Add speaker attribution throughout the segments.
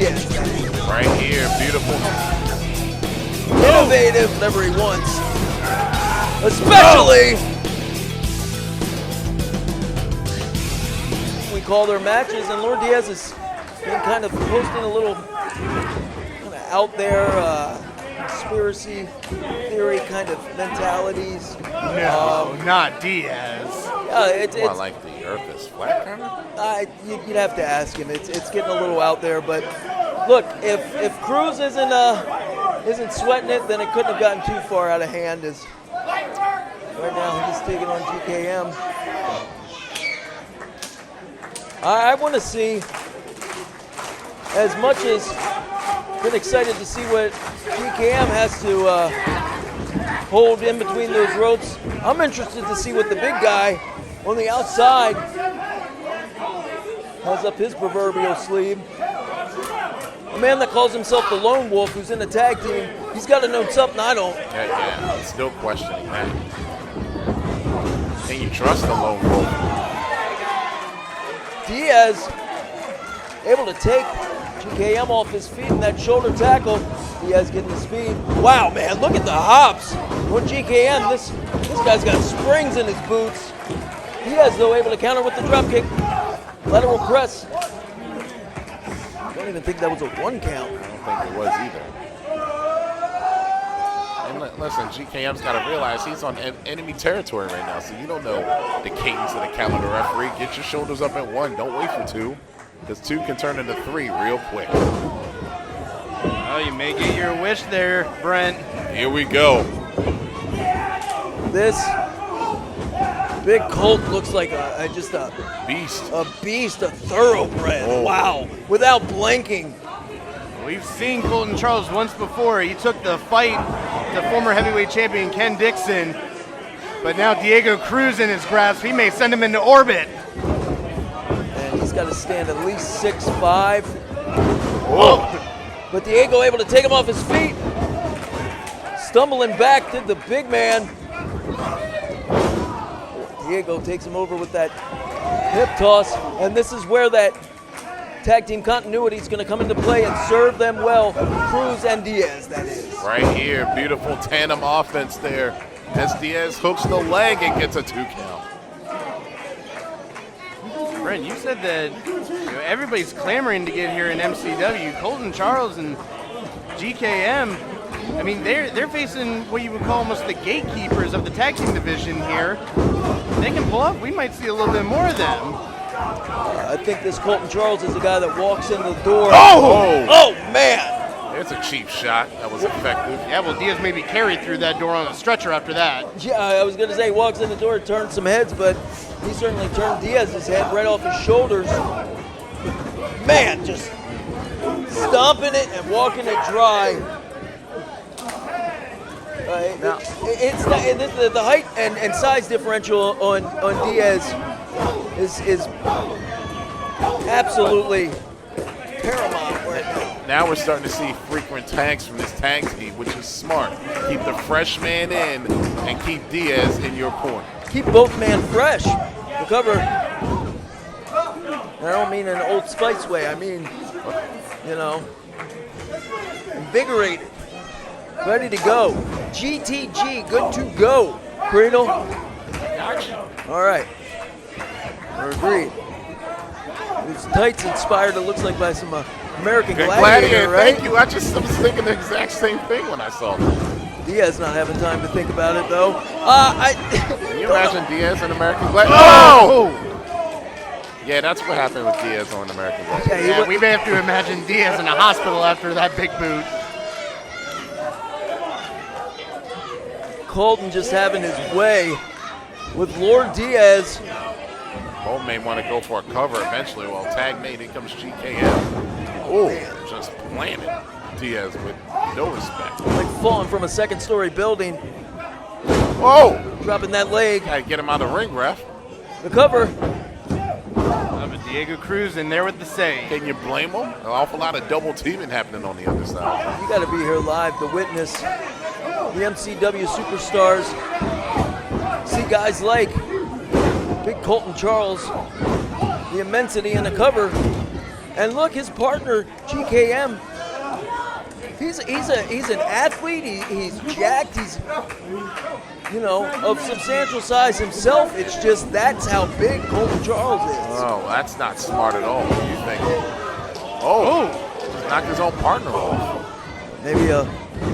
Speaker 1: Diaz.
Speaker 2: Right here, beautiful.
Speaker 1: Innovative, whatever he wants. Especially, we call their matches, and Lor Diaz has been kind of posting a little kind of out there conspiracy theory kind of mentalities.
Speaker 3: No, not Diaz.
Speaker 1: It's
Speaker 2: like the earth is flat, kind of?
Speaker 1: You'd have to ask him. It's getting a little out there, but look, if Cruz isn't sweating it, then it couldn't have gotten too far out of hand. As right now he's taking on GKM. I want to see, as much as been excited to see what GKM has to hold in between those ropes. I'm interested to see what the big guy on the outside has up his proverbial sleeve. A man that calls himself the Lone Wolf, who's in the tag team, he's got to know something I don't.
Speaker 2: Yeah, still questioning that. Can you trust the Lone Wolf?
Speaker 1: Diaz able to take GKM off his feet in that shoulder tackle. Diaz getting the speed. Wow, man, look at the hops. On GKM, this guy's got springs in his boots. Diaz, though, able to counter with the drop kick. Lateral press. I don't even think that was a 1 count.
Speaker 2: I don't think it was either. And listen, GKM's got to realize he's on enemy territory right now, so you don't know the cadence of the calendar, referee. Get your shoulders up at 1. Don't wait for 2, because 2 can turn into 3 real quick.
Speaker 3: Oh, you may get your wish there, Brent.
Speaker 2: Here we go.
Speaker 1: This big Colt looks like just a
Speaker 2: beast.
Speaker 1: A beast, a thoroughbred.
Speaker 2: Oh.
Speaker 1: Wow. Without blinking.
Speaker 3: We've seen Colton Charles once before. He took the fight to former heavyweight champion Ken Dixon, but now Diego Cruz in his grasp. He may send him into orbit.
Speaker 1: And he's got to stand at least 6'5".
Speaker 2: Whoa.
Speaker 1: But Diego able to take him off his feet. Stumbling back did the big man. Diego takes him over with that hip toss, and this is where that tag team continuity is going to come into play and serve them well. Cruz and Diaz, that is.
Speaker 2: Right here, beautiful tandem offense there. As Diaz hooks the leg and gets a 2 count.
Speaker 3: Brent, you said that everybody's clamoring to get here in MCW. Colton Charles and GKM, I mean, they're facing what you would call almost the gatekeepers of the tag team division here. They can pull up. We might see a little bit more of them.
Speaker 1: I think this Colton Charles is the guy that walks in the door.
Speaker 2: Oh,
Speaker 1: man.
Speaker 2: There's a cheap shot that was effective.
Speaker 3: Yeah, well, Diaz may be carried through that door on a stretcher after that.
Speaker 1: Yeah, I was going to say, walks in the door, turns some heads, but he certainly turned Diaz's head right off his shoulders. Man, just stomping it and walking it dry. It's the height and size differential on Diaz is absolutely paramount right now.
Speaker 2: Now we're starting to see frequent tags from this tag team, which is smart. Keep the fresh man in and keep Diaz in your corner.
Speaker 1: Keep both men fresh. Recover. I don't mean in an Old Spice way. I mean, invigorated. Ready to go. GTG, good to go. Creedle. All right. We're agreed. These tights inspired, it looks like, by some American Gladiator, right?
Speaker 2: Thank you. I was thinking the exact same thing when I saw them.
Speaker 1: Diaz not having time to think about it, though.
Speaker 2: Can you imagine Diaz in American Gladiator? Oh! Yeah, that's what happened with Diaz on American Gladiator.
Speaker 3: Yeah, we may have to imagine Diaz in a hospital after that big boot.
Speaker 1: Colton just having his way with Lor Diaz.
Speaker 2: Colton may want to go for a cover eventually while tag mate, here comes GKM. Oh, just planted Diaz with no respect.
Speaker 1: Like falling from a second-story building.
Speaker 2: Whoa!
Speaker 1: Dropping that leg.
Speaker 2: Gotta get him out of the ring, ref.
Speaker 1: The cover.
Speaker 3: But Diego Cruz in there with the save.
Speaker 2: Can you blame him? An awful lot of double teaming happening on the other side.
Speaker 1: You got to be here live to witness the MCW superstars. See guys like Big Colton Charles, the immensity in the cover, And look, his partner, GKM, he's an athlete. He's jacked. He's, you know, of substantial size himself. It's just that's how big Colton Charles is.
Speaker 2: Oh, that's not smart at all. What do you think? Oh, just knocked his own partner off.
Speaker 1: Maybe a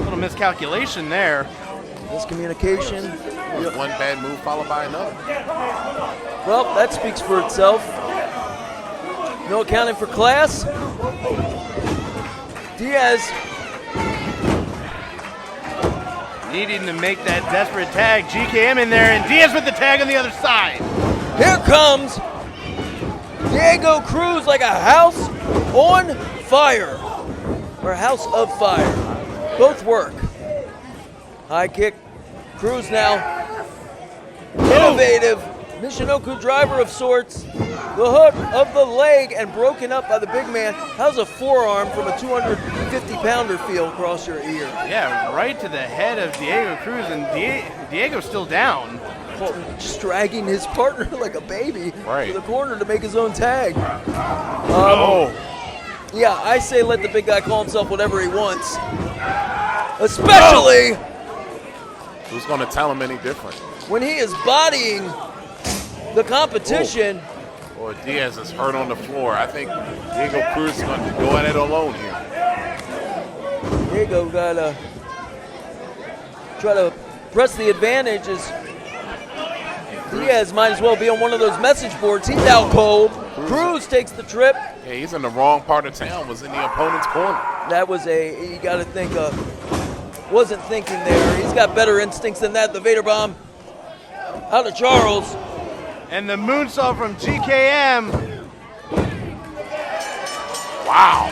Speaker 3: little miscalculation there.
Speaker 1: Miscommunication.
Speaker 2: Yep. One bad move followed by another.
Speaker 1: Well, that speaks for itself. No accounting for class. Diaz
Speaker 3: needing to make that desperate tag. GKM in there, and Diaz with the tag on the other side.
Speaker 1: Here comes Diego Cruz like a house on fire. Or a house of fire. Both work. High kick. Cruz now. Innovative. Michinoku driver of sorts. The hook of the leg and broken up by the big man. How's a forearm from a 250-pounder feel across your ear?
Speaker 3: Yeah, right to the head of Diego Cruz, and Diego's still down.
Speaker 1: Colton just dragging his partner like a baby
Speaker 2: right
Speaker 1: to the corner to make his own tag. Yeah, I say let the big guy call himself whatever he wants. Especially
Speaker 2: who's going to tell him any different?
Speaker 1: When he is bodying the competition.
Speaker 2: Boy, Diaz is hurt on the floor. I think Diego Cruz is going to go at it alone here.
Speaker 1: Diego got to try to press the advantage. As Diaz might as well be on one of those message boards. He's out cold. Cruz takes the trip.
Speaker 2: Yeah, he's in the wrong part of town. Was in the opponent's corner.
Speaker 1: That was you got to think, wasn't thinking there. He's got better instincts than that. The Vader bomb out of Charles.
Speaker 3: And the moonsault from GKM.
Speaker 2: Wow.